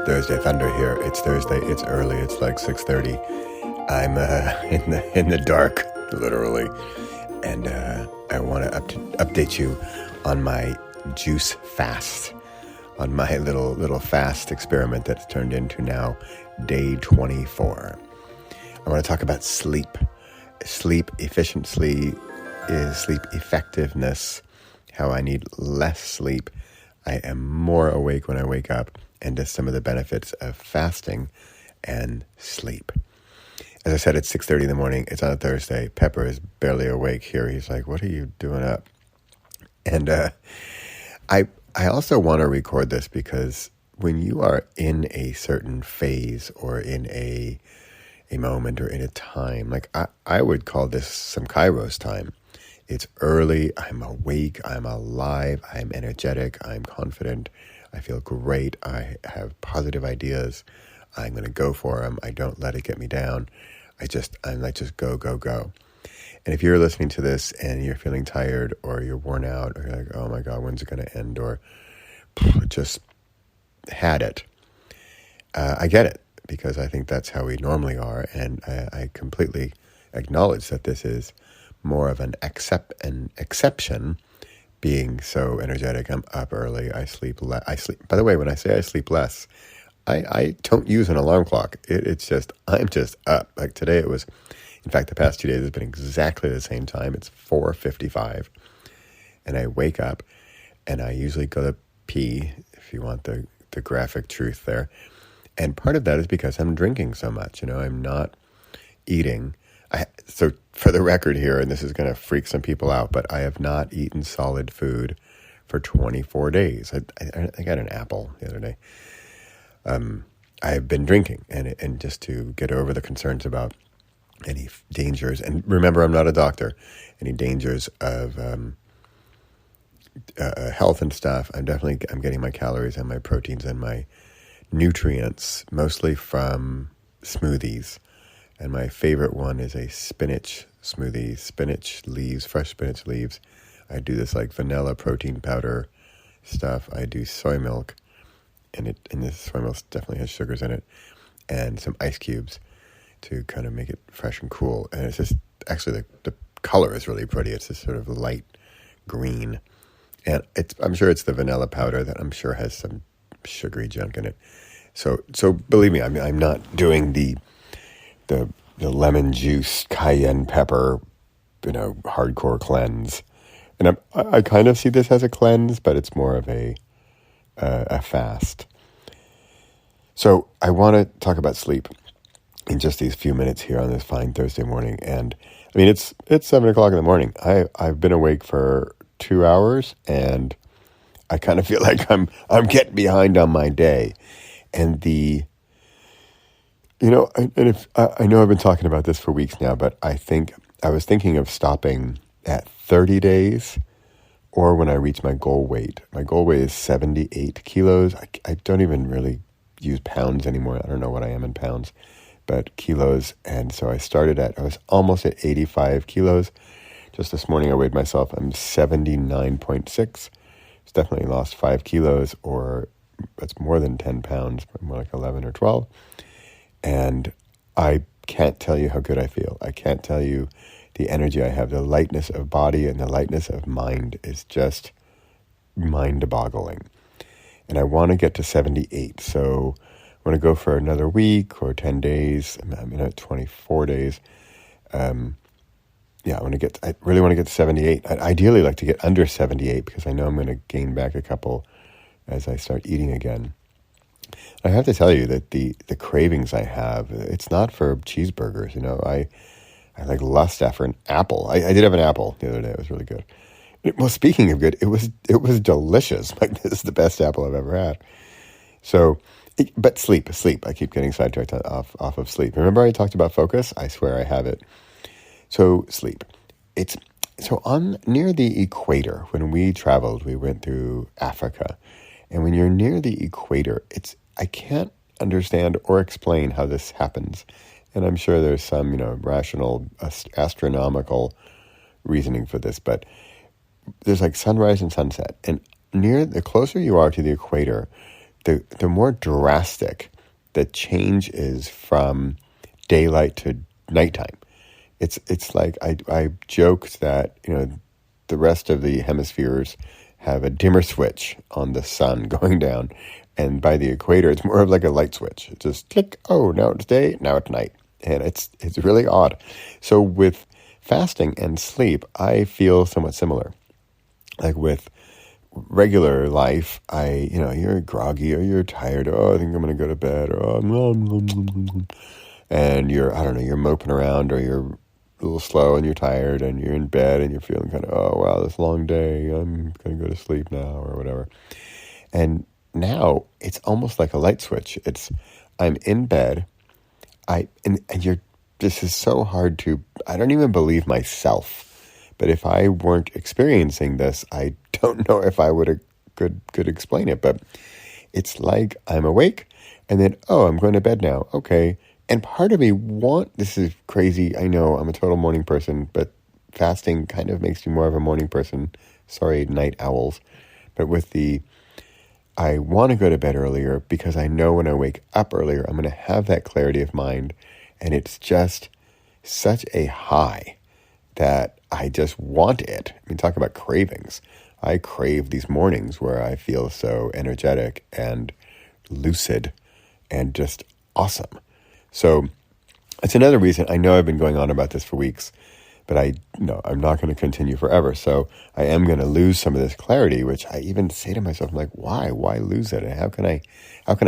Thursday Thunder here. It's Thursday. It's early. It's like 6:30. I'm in the dark, literally, and I want to update you on my juice fast, on my little fast experiment that's turned into now day 24. I want to talk about sleep efficiency, sleep effectiveness, how I need less sleep. I am more awake when I wake up, and just some of the benefits of fasting and sleep. As I said, it's 6:30 in the morning. It's on a Thursday. Pepper is barely awake here. He's like, "What are you doing up?" And I also want to record this because when you are in a certain phase or in a moment or in a time, like I would call this some Kairos time. It's early, I'm awake, I'm alive, I'm energetic, I'm confident, I feel great, I have positive ideas, I'm going to go for them, I don't let it get me down, I'm like, just go, go, go. And if you're listening to this and you're feeling tired or you're worn out or you're like, oh my God, when's it going to end, or just had it, I get it, because I think that's how we normally are, and I completely acknowledge that this is more of an exception, being so energetic. I'm up early. I sleep. By the way, when I say I sleep less, I don't use an alarm clock. It's just, I'm just up. Like today it was, in fact, the past 2 days has been exactly the same time. It's 4:55, and I wake up, and I usually go to pee, if you want the graphic truth there. And part of that is because I'm drinking so much. I'm not eating. So for the record here, and this is going to freak some people out, but I have not eaten solid food for 24 days. I got an apple the other day. I've been drinking, and just to get over the concerns about any dangers. And remember, I'm not a doctor. Any dangers of health and stuff. I'm getting my calories and my proteins and my nutrients mostly from smoothies. And my favorite one is a spinach smoothie, fresh spinach leaves. I do this like vanilla protein powder stuff. I do soy milk, and this soy milk definitely has sugars in it, and some ice cubes to kind of make it fresh and cool. And it's just, actually the color is really pretty. It's this sort of light green. And I'm sure it's the vanilla powder that I'm sure has some sugary junk in it. So believe me, I'm not doing the lemon juice, cayenne pepper, hardcore cleanse. And I kind of see this as a cleanse, but it's more of a fast. So I want to talk about sleep in just these few minutes here on this fine Thursday morning. And I mean, it's 7:00 in the morning. I've been awake for 2 hours, and I kind of feel like I'm getting behind on my day. And I know I've been talking about this for weeks now, but I was thinking of stopping at 30 days or when I reach my goal weight. My goal weight is 78 kilos. I don't even really use pounds anymore. I don't know what I am in pounds, but kilos. And so I was almost at 85 kilos. Just this morning I weighed myself. I'm 79.6. It's definitely lost 5 kilos, or that's more than 10 pounds, more like 11 or 12. And I can't tell you how good I feel. I can't tell you the energy I have. The lightness of body and the lightness of mind is just mind-boggling. And I want to get to 78. So I want to go for another week or 10 days. I'm at 24 days. I really want to get to 78. I'd ideally like to get under 78 because I know I'm going to gain back a couple as I start eating again. I have to tell you that the cravings I have, it's not for cheeseburgers. I like lust after an apple. I did have an apple the other day. It was really good. Well, speaking of good, it was delicious. Like, this is the best apple I've ever had. So, but sleep. I keep getting sidetracked off of sleep. Remember I talked about focus? I swear I have it. So sleep. Near the equator, when we traveled, we went through Africa. And when you're near the equator, I can't understand or explain how this happens. And I'm sure there's some, rational, astronomical reasoning for this, but there's like sunrise and sunset. And the closer you are to the equator, the more drastic the change is from daylight to nighttime. It's like I joked that, the rest of the hemispheres have a dimmer switch on the sun going down, and by the equator it's more of like a light switch. It's just click, oh, now it's day, now it's night. And it's really odd. So with fasting and sleep, I feel somewhat similar. Like with regular life, you're groggy or you're tired. Oh, I think I'm going to go to bed. Or and you're moping around, or you're a little slow and you're tired and you're in bed and you're feeling kind of, oh, wow, this long day. I'm going to go to sleep now or whatever. And now it's almost like a light switch. I'm in bed. This is so hard I don't even believe myself. But if I weren't experiencing this, I don't know if I could explain it. But it's like I'm awake, and then, oh, I'm going to bed now. Okay. And part of me this is crazy. I know I'm a total morning person, but fasting kind of makes me more of a morning person. Sorry, night owls. But I want to go to bed earlier because I know when I wake up earlier, I'm going to have that clarity of mind. And it's just such a high that I just want it. I mean, talk about cravings. I crave these mornings where I feel so energetic and lucid and just awesome. So it's another reason. I know I've been going on about this for weeks, but I'm not going to continue forever. So I am going to lose some of this clarity, which I even say to myself, I'm like, why lose it? And how can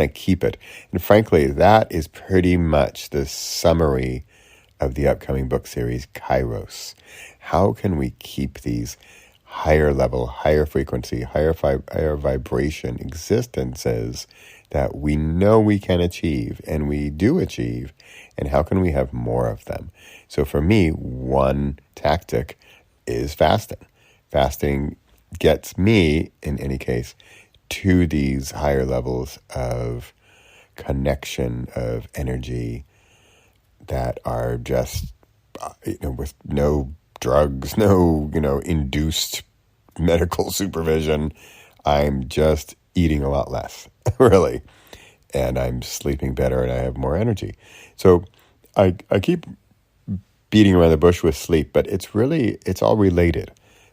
I keep it? And frankly, that is pretty much the summary of the upcoming book series, Kairos. How can we keep these higher level, higher frequency, higher vibration existences that we know we can achieve and we do achieve, and how can we have more of them? So for me, one tactic is fasting. Fasting gets me, in any case, to these higher levels of connection, of energy, that are just, with no drugs, no, induced medical supervision. I'm just eating a lot less, really. And I'm sleeping better and I have more energy. So I keep beating around the bush with sleep, but it's all related,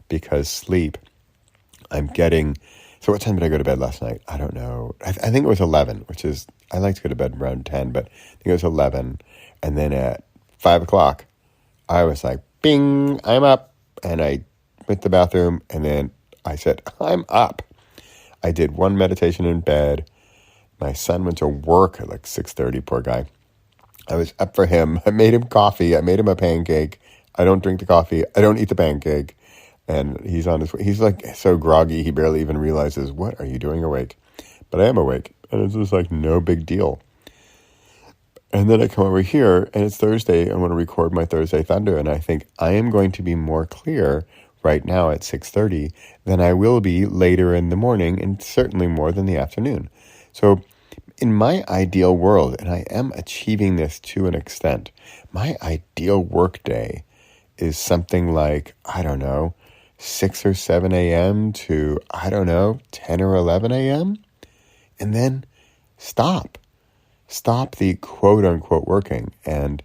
because sleep, so what time did I go to bed last night? I don't know. I think it was 11, which is, I like to go to bed around 10, but I think it was 11. And then at 5 o'clock, I was like, bing, I'm up. And I went to the bathroom, and then I said, I'm up. I did one meditation in bed. My son went to work at like 6:30, poor guy. I was up for him. I made him coffee. I made him a pancake. I don't drink the coffee. I don't eat the pancake. And he's on his way. He's like so groggy, he barely even realizes, what are you doing awake? But I am awake. And it's just like no big deal. And then I come over here, and it's Thursday. I want to record my Thursday Thunder, and I think I am going to be more clear right now at 6:30 than I will be later in the morning, and certainly more than the afternoon. So in my ideal world, and I am achieving this to an extent, my ideal work day is something like, 6 or 7 a.m. to, 10 or 11 a.m., and then stop the quote-unquote working and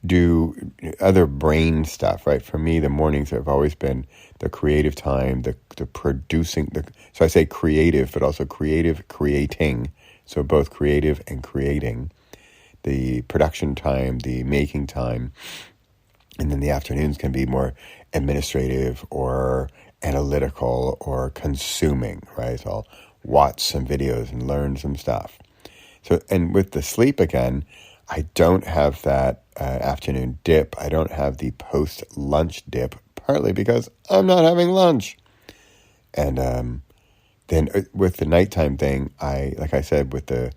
do other brain stuff, right? For me, the mornings have always been the creative time, the producing. So I say creative, but also creating. So both creative and creating. The production time, the making time. And then the afternoons can be more administrative or analytical or consuming, right? So I'll watch some videos and learn some stuff. So, and with the sleep again, I don't have that afternoon dip. I don't have the post-lunch dip, partly because I'm not having lunch. And then with the nighttime thing, like I said, with the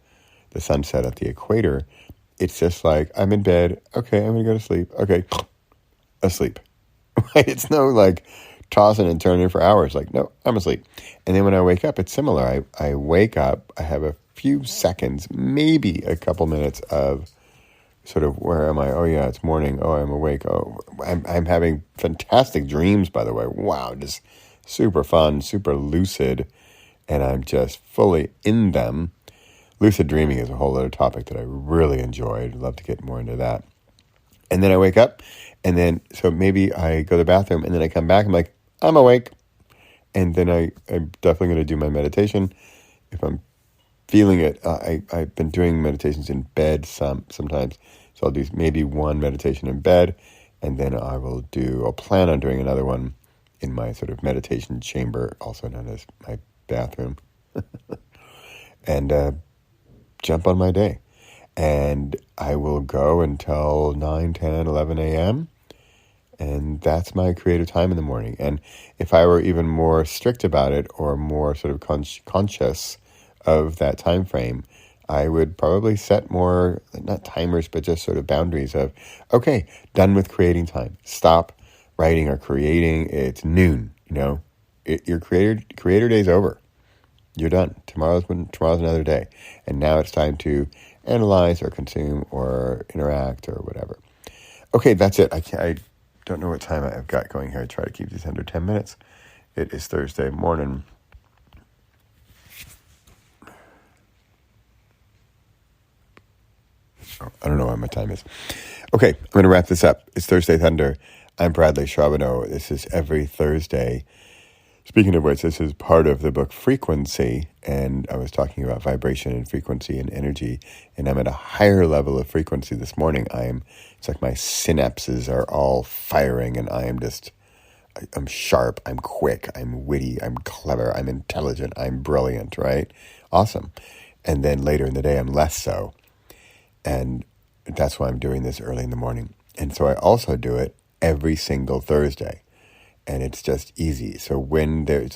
sunset at the equator, it's just like, I'm in bed. Okay, I'm going to go to sleep. Okay, asleep. It's no like tossing and turning for hours. Like, no, I'm asleep. And then when I wake up, it's similar. I wake up, I have a few seconds, maybe a couple minutes of sort of, where am I? Oh yeah, it's morning. Oh, I'm awake. Oh, I'm having fantastic dreams, by the way. Wow, just super fun, super lucid, and I'm just fully in them. lucid dreaming is a whole other topic that I really enjoy. I'd love to get more into that. And then I wake up, and then, so maybe I go to the bathroom, and then I come back, I'm like, I'm awake. And then I'm definitely going to do my meditation. If I'm feeling it, I've been doing meditations in bed sometimes. So I'll do maybe one meditation in bed, and then I'll plan on doing another one in my sort of meditation chamber, also known as my bathroom, and jump on my day. And I will go until 9, 10, 11 a.m., and that's my creative time in the morning. And if I were even more strict about it, or more sort of conscious of that time frame, I would probably set more, not timers, but just sort of boundaries of, okay, done with creating time. Stop writing or creating. It's noon, your creator day's over. You're done. Tomorrow's another day. And now it's time to analyze or consume or interact or whatever. Okay, that's it. I don't know what time I've got going here. I try to keep these under 10 minutes. It is Thursday morning. I don't know what my time is. Okay, I'm going to wrap this up. It's Thursday Thunder. I'm Bradley Charbonneau. This is every Thursday. Speaking of which, this is part of the book Frequency, and I was talking about vibration and frequency and energy, and I'm at a higher level of frequency this morning. It's like my synapses are all firing, and I'm sharp, I'm quick, I'm witty, I'm clever, I'm intelligent, I'm brilliant, right? Awesome. And then later in the day, I'm less so. And that's why I'm doing this early in the morning. And so I also do it every single Thursday. And it's just easy. So when there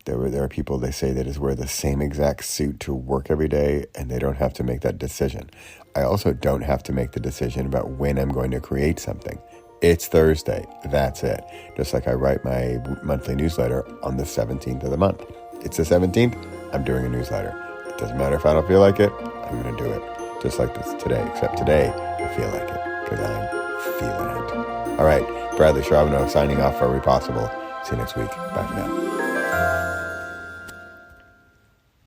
are people, they say, that wear the same exact suit to work every day, and they don't have to make that decision. I also don't have to make the decision about when I'm going to create something. It's Thursday. That's it. Just like I write my monthly newsletter on the 17th of the month. It's the 17th. I'm doing a newsletter. It doesn't matter if I don't feel like it. I'm going to do it. Just like this today. Except today, I feel like it because I'm feeling it. All right. Bradley Charbonneau signing off for Every Possible. See you next week. Bye for now.